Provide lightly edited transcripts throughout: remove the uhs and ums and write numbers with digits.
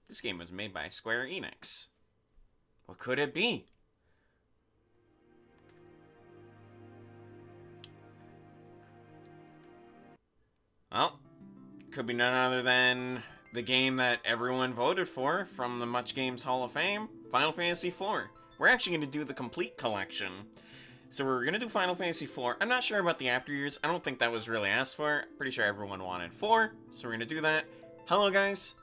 This game was made by Square Enix. What could it be? Well, could be none other than the game that everyone voted for from the Much Games Hall of Fame, Final Fantasy IV. We're actually going to do the complete collection. So we're going to do Final Fantasy IV. I'm not sure about the after years. I don't think that was really asked for. Pretty sure everyone wanted 4, so we're going to do that. Hello, guys.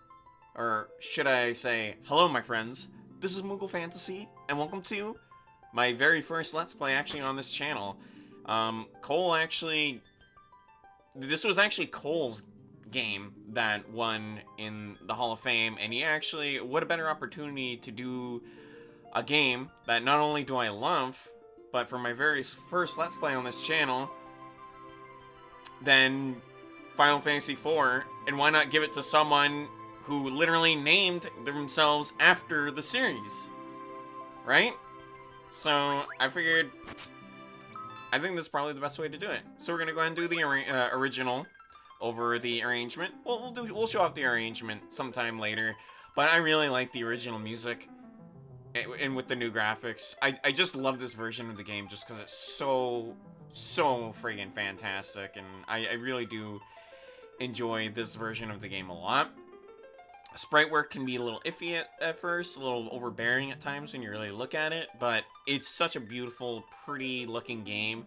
Or should I say, hello, my friends. This is Moogle Fantasy, and welcome to my very first Let's Play actually on this channel. Cole actually... This was actually Cole's game that won in the Hall of Fame, and he actually... What a better opportunity to do a game that not only do I love, but for my very first Let's Play on this channel, than Final Fantasy IV, and why not give it to someone who literally named themselves after the series, right? So I figured, I think this is probably the best way to do it. So we're gonna go ahead and do the original over the arrangement. We'll show off the arrangement sometime later, but I really like the original music, and with the new graphics. I just love this version of the game just because it's so friggin' fantastic, and I really do enjoy this version of the game a lot. Sprite work can be a little iffy at first, a little overbearing at times when you really look at it, but it's such a beautiful, pretty looking game.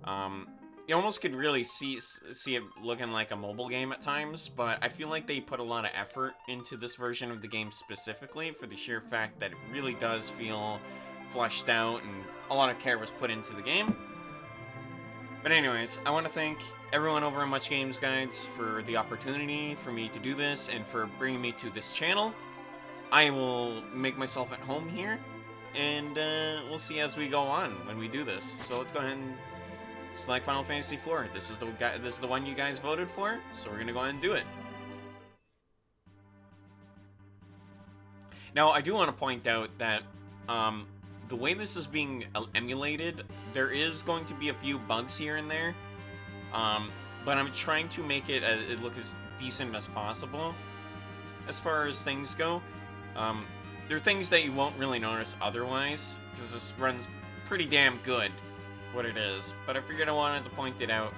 You almost could really see it looking like a mobile game at times, but I feel like they put a lot of effort into this version of the game specifically for the sheer fact that it really does feel fleshed out and a lot of care was put into the game. But anyways, I want to thank everyone over at Much Games Guides for the opportunity for me to do this and for bringing me to this channel. I will make myself at home here, and we'll see as we go on when we do this. So let's go ahead and select Final Fantasy IV. This is the one you guys voted for, so we're gonna go ahead and do it. Now, I do want to point out that the way this is being emulated, there is going to be a few bugs here and there. But I'm trying to make it look as decent as possible as far as things go. There are things that you won't really notice otherwise, because this runs pretty damn good for what it is. But I figured I wanted to point it out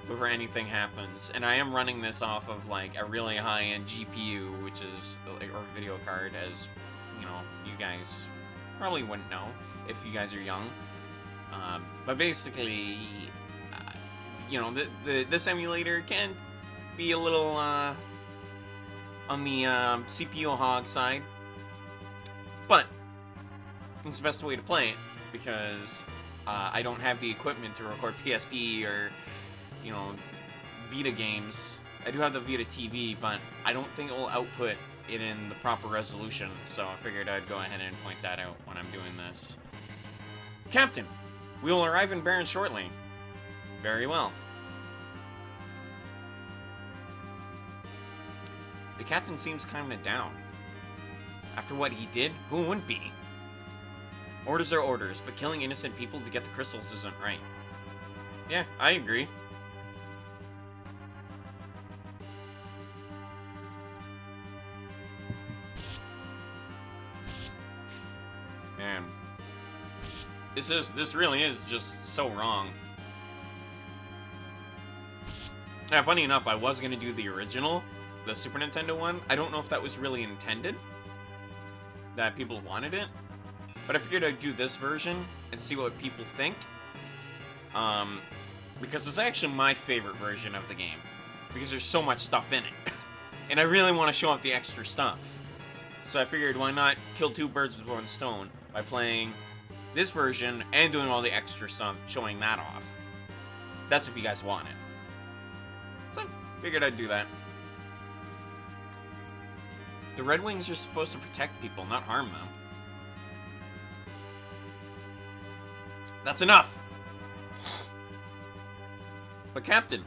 before anything happens. And I am running this off of like a really high-end GPU, which is, or video card, as you know, you guys probably wouldn't know if you guys are young. But basically, you know, this emulator can be a little on the CPU hog side, but it's the best way to play it because I don't have the equipment to record PSP or, you know, Vita games. I do have the Vita TV, but I don't think it will output it in the proper resolution, so I figured I'd go ahead and point that out when I'm doing this. Captain, we will arrive in Baron shortly. Very well. The captain seems kinda down. After what he did, who wouldn't be? Orders are orders, but killing innocent people to get the crystals isn't right. Yeah, I agree. Man. This really is just so wrong. Now, funny enough, I was gonna do the original, the Super Nintendo one. I don't know if that was really intended, that people wanted it, but I figured I'd do this version and see what people think. Because it's actually my favorite version of the game, because there's so much stuff in it, and I really want to show off the extra stuff. So I figured, why not kill two birds with one stone by playing this version and doing all the extra stuff, showing that off. That's if you guys want it. So I figured I'd do that. The Red Wings are supposed to protect people, not harm them. That's enough! But Captain,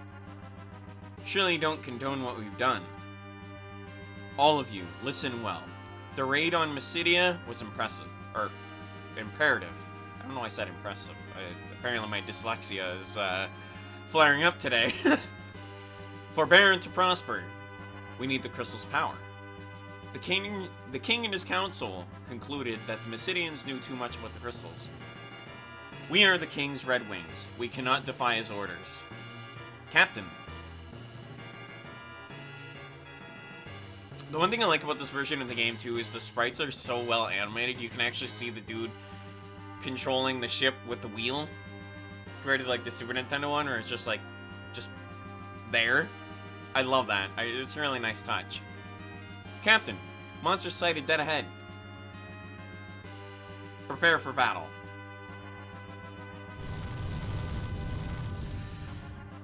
surely you don't condone what we've done. All of you, listen well. The raid on Mysidia was impressive. Or, imperative. I don't know why I said impressive. Apparently my dyslexia is flaring up today. For Baron to prosper, we need the crystal's power. The king and his council concluded that the Mysidians knew too much about the crystals. We are the king's Red Wings. We cannot defy his orders. Captain. The one thing I like about this version of the game, too, is the sprites are so well animated. You can actually see the dude controlling the ship with the wheel. Compared to, like, the Super Nintendo one, where it's just, like, just there. I love that. It's a really nice touch. Captain, monsters sighted dead ahead. Prepare for battle.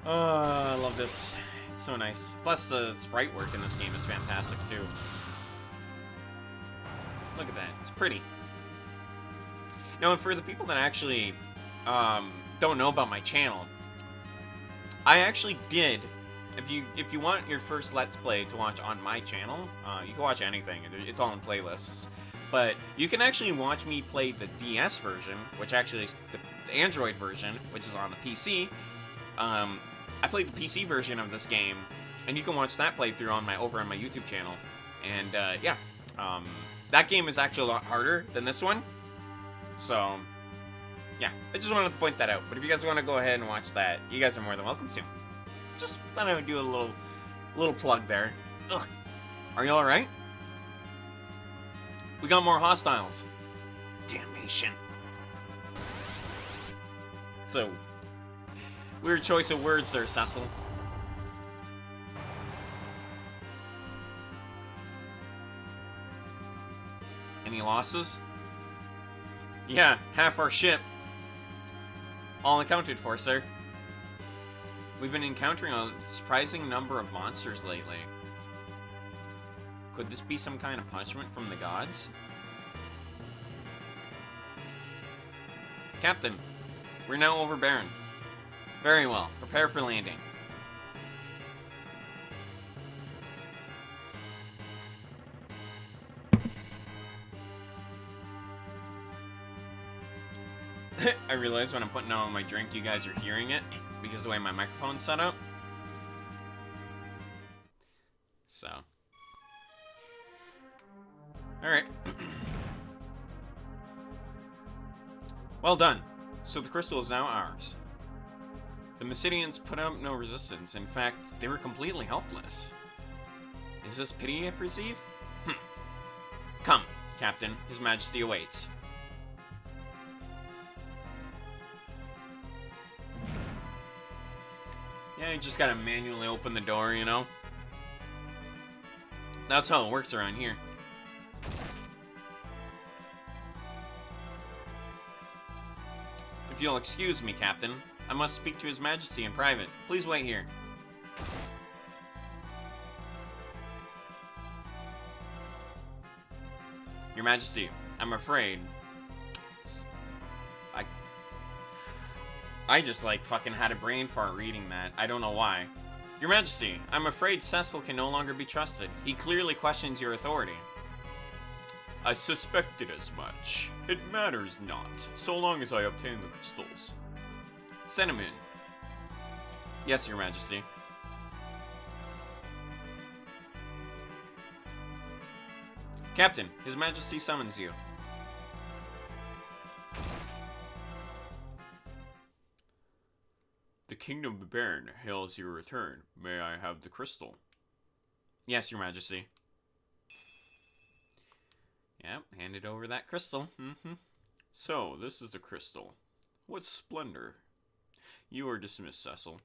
Oh, I love this. It's so nice. Plus, the sprite work in this game is fantastic, too. Look at that. It's pretty. Now, and for the people that actually don't know about my channel, I actually did... If you want your first Let's Play to watch on my channel, you can watch anything. It's all in playlists. But you can actually watch me play the DS version, which actually is the Android version, which is on the PC. I played the PC version of this game, and you can watch that playthrough over on my YouTube channel. And yeah, that game is actually a lot harder than this one. So yeah, I just wanted to point that out. But if you guys want to go ahead and watch that, you guys are more than welcome to. Just thought I would do a little plug there. Ugh. Are you all right? We got more hostiles. Damnation. So, weird choice of words there, Cecil. Any losses? Yeah, half our ship. All accounted for, sir. We've been encountering a surprising number of monsters lately. Could this be some kind of punishment from the gods? Captain, we're now over Baron. Very well. Prepare for landing. I realize when I'm putting out my drink, you guys are hearing it because of the way my microphone's set up. So. Alright. Well done. So the crystal is now ours. The Mysidians put up no resistance. In fact, they were completely helpless. Is this pity I perceive? Come, Captain. His Majesty awaits. Yeah, you just gotta manually open the door, you know? That's how it works around here. If you'll excuse me, Captain, I must speak to His Majesty in private. Please wait here. Your Majesty, I'm afraid... I just, like, fucking had a brain fart reading that. I don't know why. Your Majesty, I'm afraid Cecil can no longer be trusted. He clearly questions your authority. I suspected as much. It matters not, so long as I obtain the crystals. Send him in. Yes, Your Majesty. Captain, His Majesty summons you. The Kingdom of Baron hails your return. May I have the crystal? Yes, Your Majesty. Yep, handed over that crystal. So, this is the crystal. What splendor. You are dismissed, Cecil.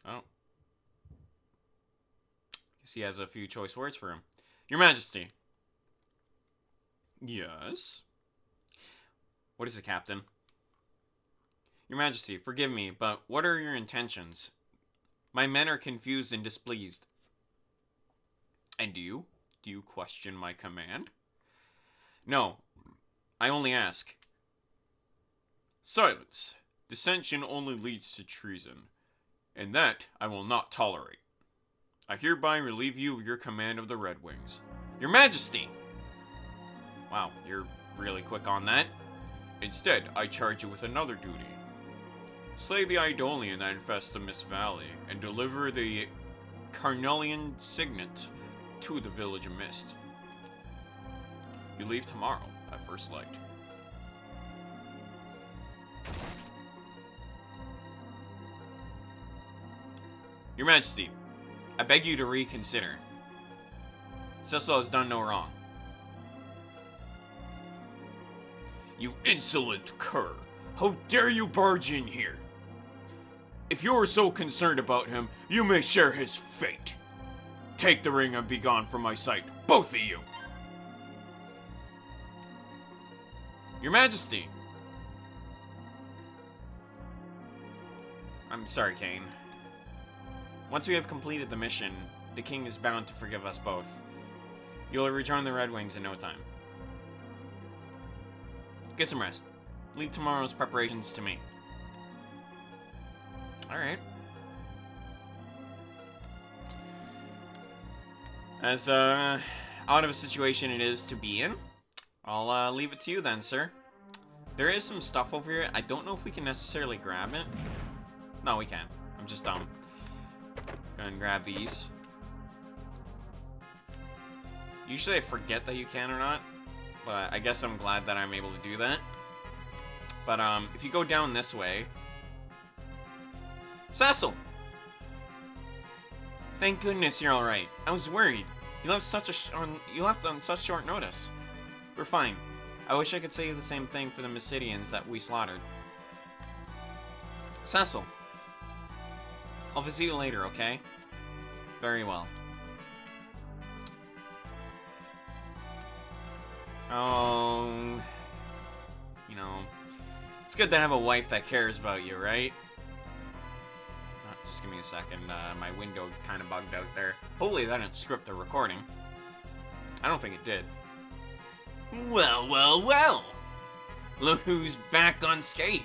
Oh. Guess he has a few choice words for him. Your Majesty. Yes? What is it, Captain? Your Majesty, forgive me, but what are your intentions? My men are confused and displeased. And you? Do you question my command? No. I only ask. Silence. Dissension only leads to treason. And that I will not tolerate. I hereby relieve you of your command of the Red Wings. Your Majesty! Wow, you're really quick on that. Instead, I charge you with another duty. Slay the Eidolian that infests the Mist Valley, and deliver the carnelian signet to the Village of Mist. You leave tomorrow at first light. Your Majesty, I beg you to reconsider. Cecil has done no wrong. You insolent cur! How dare you barge in here? If you are so concerned about him, you may share his fate. Take the ring and be gone from my sight, both of you! Your Majesty! I'm sorry, Kane. Once we have completed the mission, the king is bound to forgive us both. You'll rejoin the Red Wings in no time. Get some rest. Leave tomorrow's preparations to me. Alright. As odd of a situation it is to be in, I'll leave it to you then, sir. There is some stuff over here. I don't know if we can necessarily grab it. No, we can. I'm just dumb. Go ahead and grab these. Usually I forget that you can or not, but I guess I'm glad that I'm able to do that. But if you go down this way... Cecil! Thank goodness you're alright. I was worried. You left on such short notice. We're fine. I wish I could say the same thing for the Mysidians that we slaughtered. Cecil. I'll visit you later, okay? Very well. Oh... You know... It's good to have a wife that cares about you, right? Just give me a second. My window kind of bugged out there. Hopefully that didn't script the recording. I don't think it did. Well, well, well! Look who's back unscathed.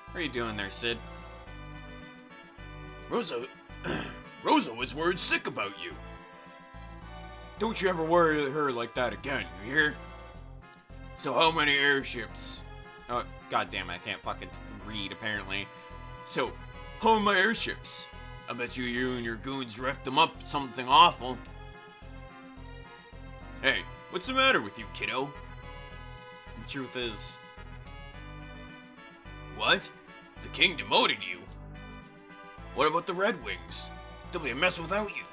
What are you doing there, Sid? Rosa... Rosa was worried sick about you. Don't you ever worry her like that again, you hear? So how many airships? Oh, goddamn, I can't fucking read, apparently. So, how are my airships? I bet you and your goons wrecked them up something awful. Hey, what's the matter with you, kiddo? The truth is... What? The king demoted you? What about the Red Wings? They'll be a mess without you.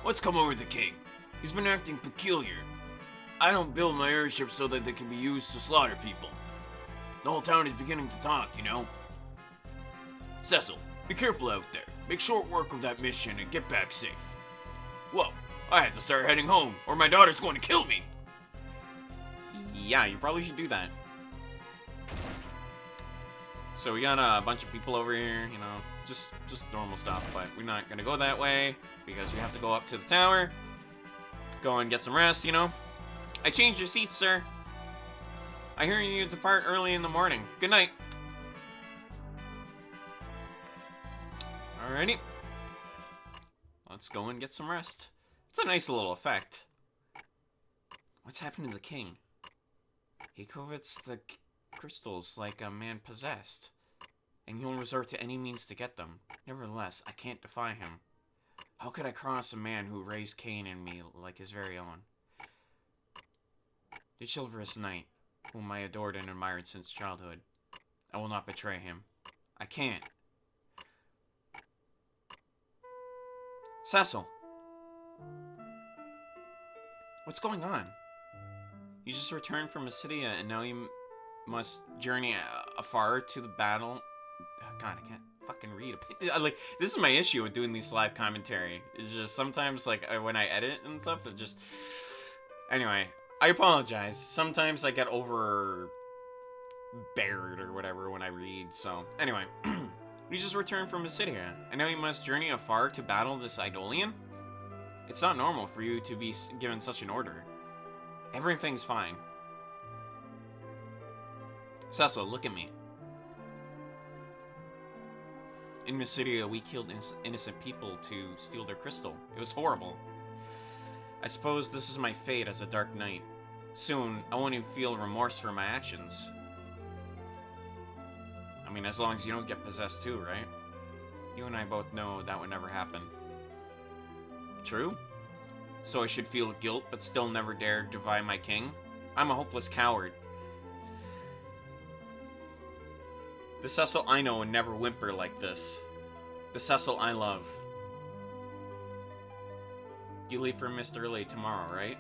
What's come over the king? He's been acting peculiar. I don't build my airships so that they can be used to slaughter people. The whole town is beginning to talk, you know? Cecil, be careful out there. Make short work of that mission and get back safe. Whoa, I have to start heading home, or my daughter's going to kill me. Yeah, you probably should do that. So we got a bunch of people over here, you know, just normal stuff, but we're not gonna go that way because we have to go up to the tower, go and get some rest, you know. I changed your seats, sir. I hear you depart early in the morning. Good night. Alrighty. Let's go and get some rest. It's a nice little effect. What's happened to the king? He covets the crystals like a man possessed, and he'll resort to any means to get them. Nevertheless, I can't defy him. How could I cross a man who raised Cain in me like his very own? The chivalrous knight, whom I adored and admired since childhood. I will not betray him. I can't. Cecil! What's going on? You just returned from Mysidia, and now you must journey afar to the battle. Oh, God, I can't fucking read. Like, this is my issue with doing these live commentary. It's just sometimes, like, when I edit and stuff, it just... Anyway, I apologize. Sometimes I get overbeared or whatever when I read, so... Anyway, you just returned from Mysidia, and now you must journey afar to battle this Eidolian? It's not normal for you to be given such an order. Everything's fine. Cecil, look at me. In Mysidia, we killed innocent people to steal their crystal. It was horrible. I suppose this is my fate as a Dark Knight. Soon, I won't even feel remorse for my actions. I mean, as long as you don't get possessed too, right? You and I both know that would never happen. True? So I should feel guilt, but still never dare defy my king? I'm a hopeless coward. The Cecil I know would never whimper like this. The Cecil I love. You leave for Mist early tomorrow, right?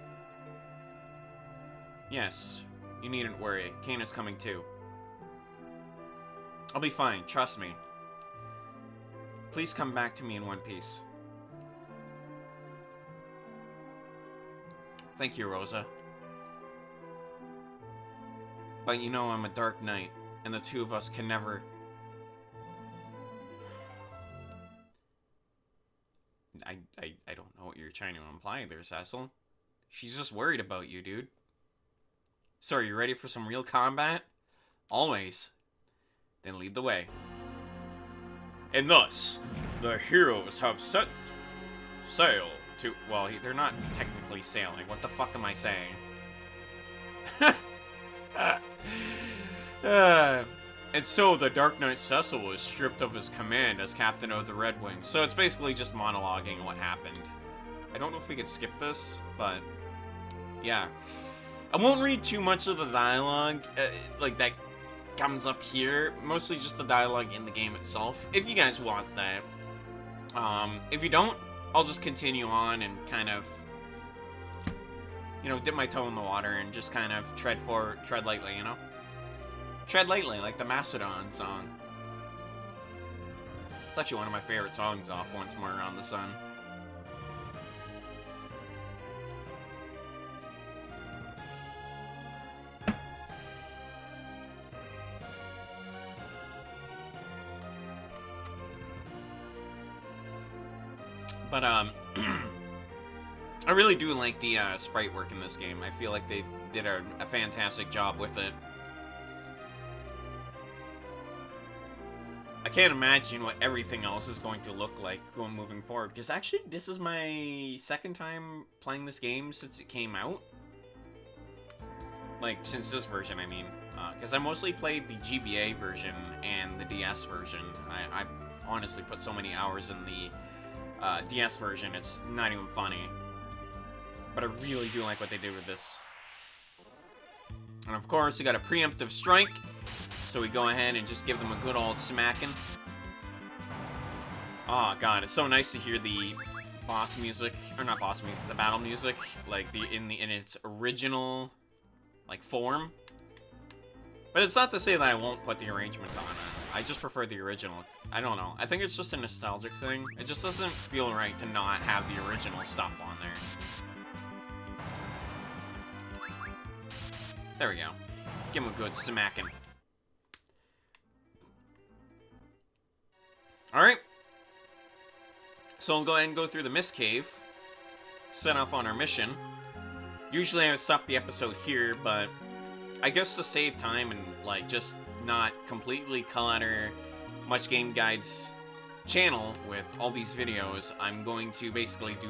Yes. You needn't worry. Kane is coming too. I'll be fine, trust me. Please come back to me in one piece. Thank you, Rosa. But you know I'm a dark knight, and the two of us can never... I don't know what you're trying to imply there, Cecil. She's just worried about you, dude. So, are you ready for some real combat? Always. Then lead the way. And thus, the heroes have set sail to... Well, they're not technically sailing. What the fuck am I saying? And so, the Dark Knight Cecil was stripped of his command as captain of the Red Wings. So, it's basically just monologuing what happened. I don't know if we could skip this, but... Yeah. I won't read too much of the dialogue, like, that comes up here. Mostly just the dialogue in the game itself, if you guys want that. If you don't, I'll just continue on and kind of, you know, dip my toe in the water and just kind of tread lightly, you know? Tread lightly, like the Macedon song. It's actually one of my favorite songs off Once More Around the Sun. But, I really do like the sprite work in this game. I feel like they did a fantastic job with it. I can't imagine what everything else is going to look like moving forward. Because actually, this is my second time playing this game since it came out. Like, since this version, I mean. Because I mostly played the GBA version and the DS version. I've honestly put so many hours in the DS version, it's not even funny. But I really do like what they did with this. And of course, you got a preemptive strike. So we go ahead and just give them a good old smacking. Oh god, it's so nice to hear the boss music, or not boss music, the battle music, like in its original like form. But it's not to say that I won't put the arrangement on it. I just prefer the original. I don't know. I think it's just a nostalgic thing. It just doesn't feel right to not have the original stuff on there. There we go. Give him a good smacking. Alright. So we'll go ahead and go through the Mist Cave. Set off on our mission. Usually I would stop the episode here, but I guess to save time and like just not completely clutter Much Game Guide's channel with all these videos, I'm going to basically do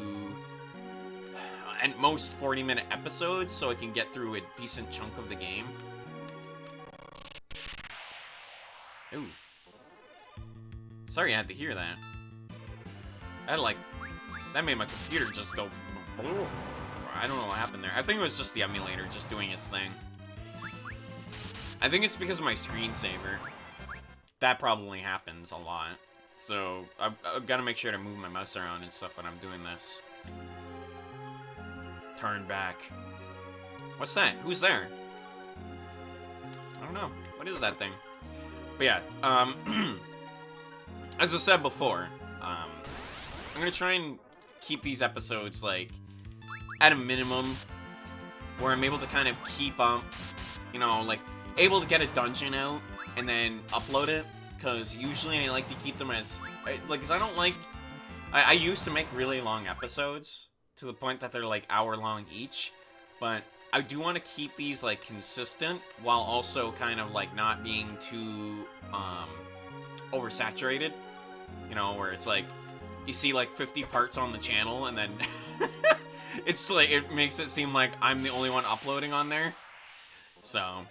at most 40-minute episodes so I can get through a decent chunk of the game. Ooh. Sorry I had to hear that. That made my computer just go... I don't know what happened there. I think it was just the emulator just doing its thing. I think it's because of my screensaver. That probably happens a lot. So, I've got to make sure to move my mouse around and stuff when I'm doing this. Turn back. What's that? Who's there? I don't know. What is that thing? But yeah, as I said before, I'm gonna try and keep these episodes, like, at a minimum, where I'm able to kind of keep up, you know, like, able to get a dungeon out and then upload it, because usually I like to keep them as, like, because I don't like, I used to make really long episodes, to the point that they're, like, hour-long each, but I do want to keep these, like, consistent, while also kind of, like, not being too, oversaturated, you know, where it's, like, you see, like, 50 parts on the channel, and then It's like, it makes it seem like I'm the only one uploading on there. So,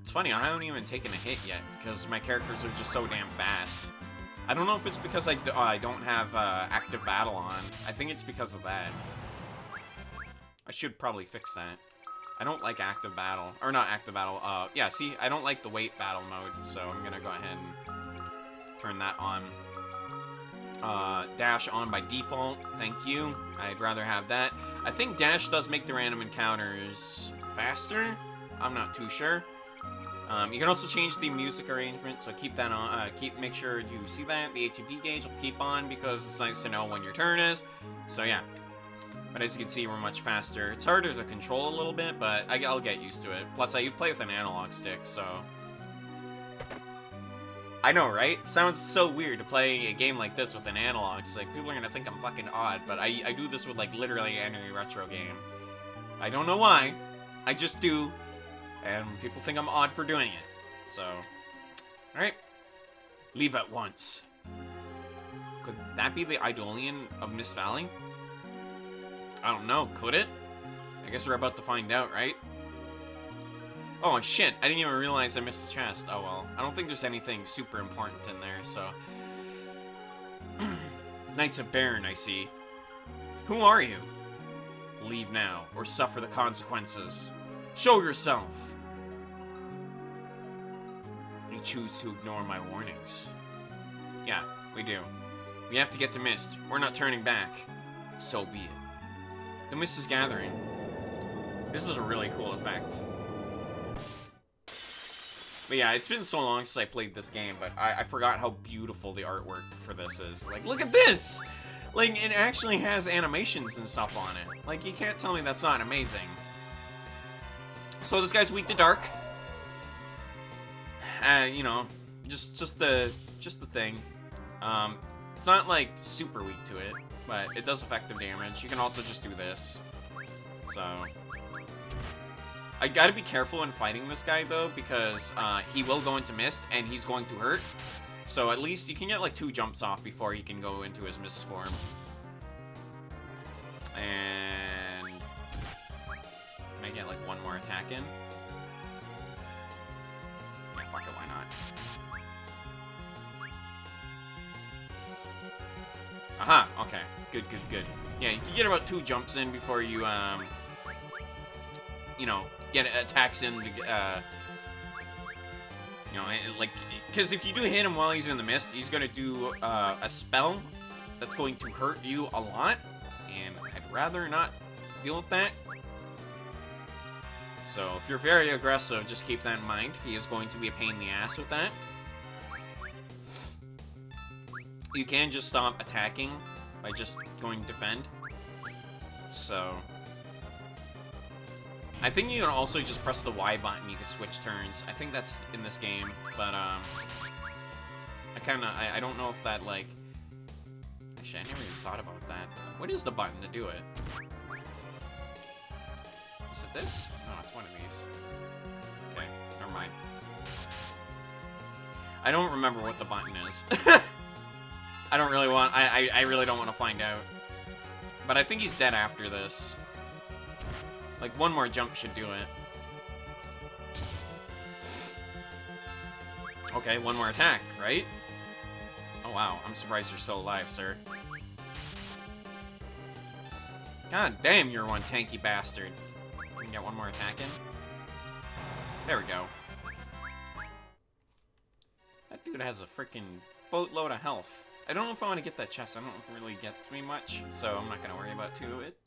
it's funny, I haven't even taken a hit yet, because my characters are just so damn fast. I don't know if it's because I don't have active battle on. I think it's because of that. I should probably fix that. I don't like active battle. Or not active battle. Yeah, see, I don't like the wait battle mode, so I'm gonna go ahead and turn that on. Dash on by default. Thank you. I'd rather have that. I think dash does make the random encounters faster. I'm not too sure. You can also change the music arrangement, so keep that on. Make sure you see that. The ATB gauge will keep on because it's nice to know when your turn is. So yeah. But as you can see, we're much faster. It's harder to control a little bit, but I'll get used to it. Plus, I play with an analog stick, so... I know, right? Sounds so weird to play a game like this with an analog stick. People are gonna think I'm fucking odd, but I do this with, like, literally any retro game. I don't know why. I just do. And people think I'm odd for doing it. So... Alright. Leave at once. Could that be the Eidolion of Mist Valley? I don't know, could it? I guess we're about to find out, right? Oh, shit, I didn't even realize I missed a chest. Oh, well. I don't think there's anything super important in there, so... Knights of Baron, I see. Who are you? Leave now, or suffer the consequences. Show yourself! You choose to ignore my warnings. Yeah, we do. We have to get to Mist. We're not turning back. So be it. The mist is gathering. This is a really cool effect. But yeah, it's been so long since I played this game, but I forgot how beautiful the artwork for this is. Like, look at this! Like, it actually has animations and stuff on it. Like, you can't tell me that's not amazing. So this guy's weak to dark. You know, just the thing. It's not, like, super weak to it, but it does effective damage. You can also just do this. So... I gotta be careful in fighting this guy, though, because he will go into Mist, and he's going to hurt. So at least you can get, like, 2 jumps off before he can go into his Mist form. And... Can I get, like, 1 more attack in? Yeah, fuck it, why not? Aha, okay. Good. Yeah, you can get about 2 jumps in before you, you know, get attacks in, you know, like, because if you do hit him while he's in the mist, he's going to do a spell that's going to hurt you a lot, and I'd rather not deal with that. So if you're very aggressive, just keep that in mind. He is going to be a pain in the ass with that. You can just stop attacking by just going defend. So... I think you can also just press the Y button, you can switch turns. I think that's in this game, but, I don't know if that, like... Actually, I never even thought about that. What is the button to do it? Is it this? No, it's one of these. Okay, never mind. I don't remember what the button is. I don't really want... I really don't want to find out. But I think he's dead after this. Like, 1 more jump should do it. Okay, 1 more attack, right? Oh, wow. I'm surprised you're still alive, sir. God damn, you're one tanky bastard. We can get 1 more attack in. There we go. That dude has a freaking boatload of health. I don't know if I want to get that chest. I don't know if it really gets me much, so I'm not going to worry about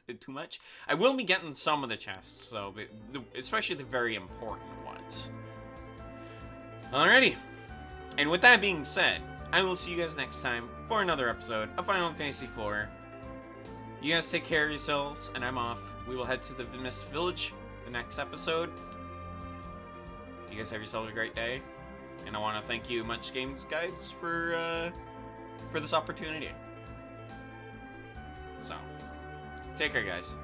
it too much. I will be getting some of the chests, so especially the very important ones. Alrighty. And with that being said, I will see you guys next time for another episode of Final Fantasy IV. You guys take care of yourselves, and I'm off. We will head to the Mist Village the next episode. You guys have yourselves a great day. And I want to thank you, Much Games Guides, for this opportunity. So, take care, guys.